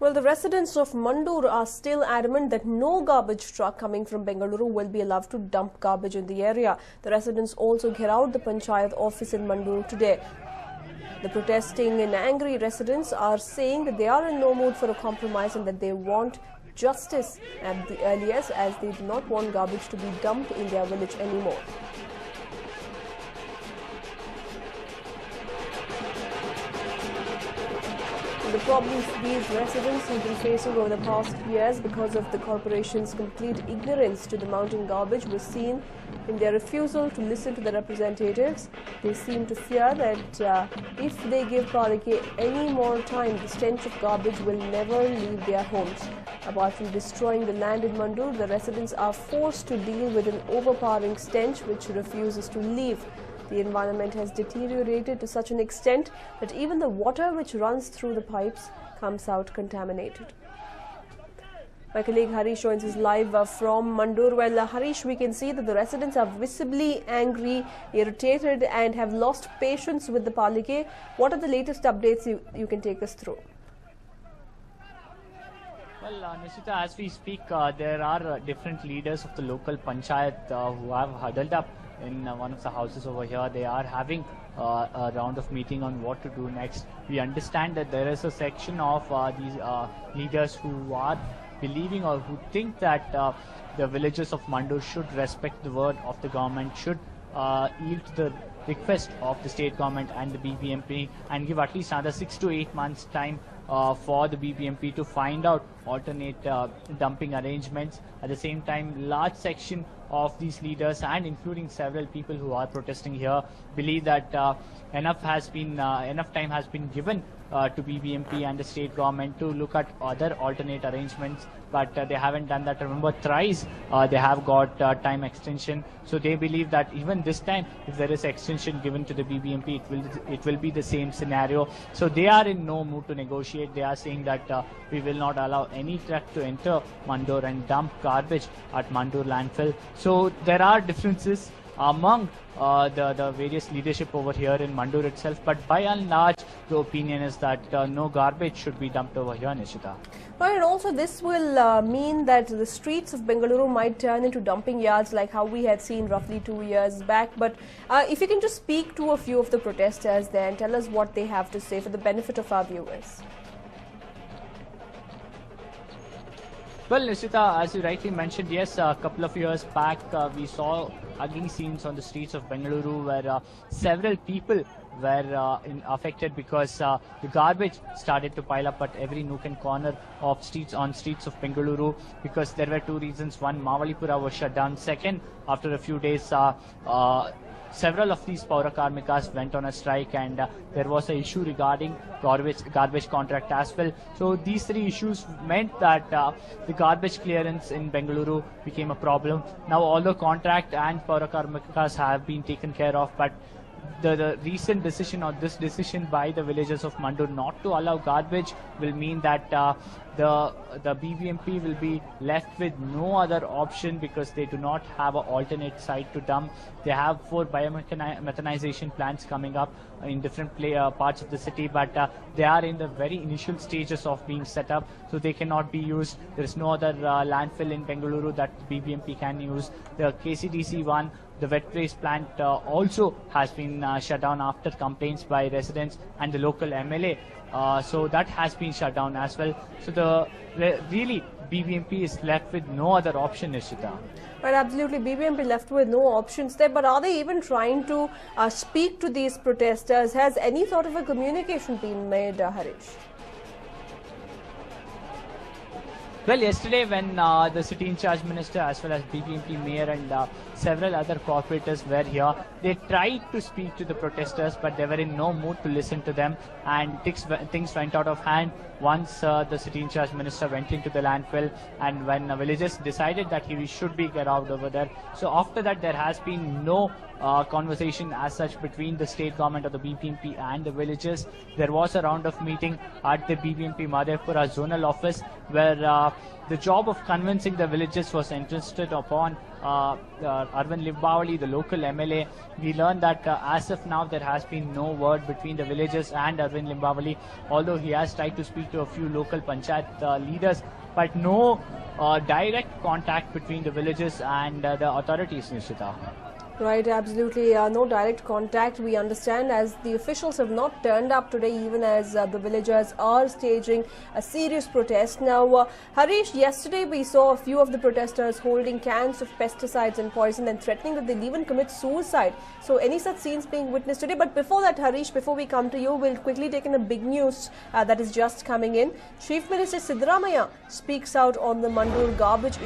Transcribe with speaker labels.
Speaker 1: Well, the residents of Mandur are still adamant that no garbage truck coming from Bengaluru will be allowed to dump garbage in the area. The residents also gherrowed the Panchayat office in Mandur today. The protesting and angry residents are saying that they are in no mood for a compromise and that they want justice at the earliest, as they do not want garbage to be dumped in their village anymore. The problems these residents have been facing over the past years because of the corporation's complete ignorance to the mounting garbage was seen in their refusal to listen to the representatives. They seem to fear that if they give Palike any more time, the stench of garbage will never leave their homes. Apart from destroying the land in Mandur, the residents are forced to deal with an overpowering stench which refuses to leave. The environment has deteriorated to such an extent that even the water which runs through the pipes comes out contaminated. My colleague Harish joins us live from Mandur. Well, Harish, we can see that the residents are visibly angry, irritated and have lost patience with the Palike. What are the latest updates you can take us through?
Speaker 2: Well, Nishita, as we speak, there are different leaders of the local panchayat who have huddled up in one of the houses over here. They are having a round of meeting on what to do next. We understand that there is a section of these leaders who are believing or who think that the villagers of Mandur should respect the word of the government, should yield to the request of the state government and the BBMP and give at least another 6 to 8 months time for the BBMP to find out alternate dumping arrangements. At the same time, large section of these leaders and including several people who are protesting here believe that enough time has been given to BBMP and the state government to look at other alternate arrangements, but they haven't done that. Remember, thrice they have got time extension, so they believe that even this time, if there is extension given to the BBMP, it will be the same scenario. So they are in no mood to negotiate. They are saying that we will not allow any truck to enter Mandur and dump garbage at Mandur landfill. So there are differences among the various leadership over here in Mandur itself, but by and large the opinion is that no garbage should be dumped over here, Nishita.
Speaker 1: Right, and also this will mean that the streets of Bengaluru might turn into dumping yards like how we had seen roughly 2 years back. But if you can just speak to a few of the protesters there and tell us what they have to say for the benefit of our viewers.
Speaker 2: Well, Nishita, as you rightly mentioned, yes, a couple of years back we saw ugly scenes on the streets of Bengaluru where several people were affected because the garbage started to pile up at every nook and corner of streets of Bengaluru, because there were two reasons. One, Mavalipura was shut down. Second, after a few days, several of these Paura Karmikas went on a strike, and there was an issue regarding garbage contract as well. So these three issues meant that the garbage clearance in Bengaluru became a problem. Now all the contract and Paura Karmikas have been taken care of, but the recent decision, or this decision by the villagers of Mandur not to allow garbage, will mean that the BBMP will be left with no other option, because they do not have an alternate site to dump. They have 4 biomethanization plants coming up in different parts of the city, but they are in the very initial stages of being set up, so they cannot be used. There is no other landfill in Bengaluru that BBMP can use. The KCDC one, the wet waste plant, also has been shut down after complaints by residents and the local MLA. So that has been shut down as well. So really BBMP is left with no other option, Nishita.
Speaker 1: Right, absolutely. BBMP left with no options there. But are they even trying to speak to these protesters? Has any sort of a communication been made, Harish?
Speaker 2: Well, yesterday when the city in charge minister as well as BBMP mayor and several other corporators were here, they tried to speak to the protesters, but they were in no mood to listen to them, and things went out of hand once the city in charge minister went into the landfill, and when villagers decided that he should be get out over there. So after that, there has been no conversation as such between the state government or the BBMP and the villagers. There was a round of meeting at the BBMP Madhepura zonal office where the job of convincing the villagers was entrusted upon Arvind Limbavali, the local MLA. We learned that as of now there has been no word between the villagers and Arvind Limbavali, although he has tried to speak to a few local panchayat leaders, but no direct contact between the villagers and the authorities, Nishita.
Speaker 1: Right, absolutely. No direct contact, we understand, as the officials have not turned up today, even as the villagers are staging a serious protest. Now, Harish, yesterday we saw a few of the protesters holding cans of pesticides and poison and threatening that they'll even commit suicide. So, any such scenes being witnessed today? But before that, Harish, before we come to you, we'll quickly take in a big news that is just coming in. Chief Minister Siddaramaiah speaks out on the Mandur garbage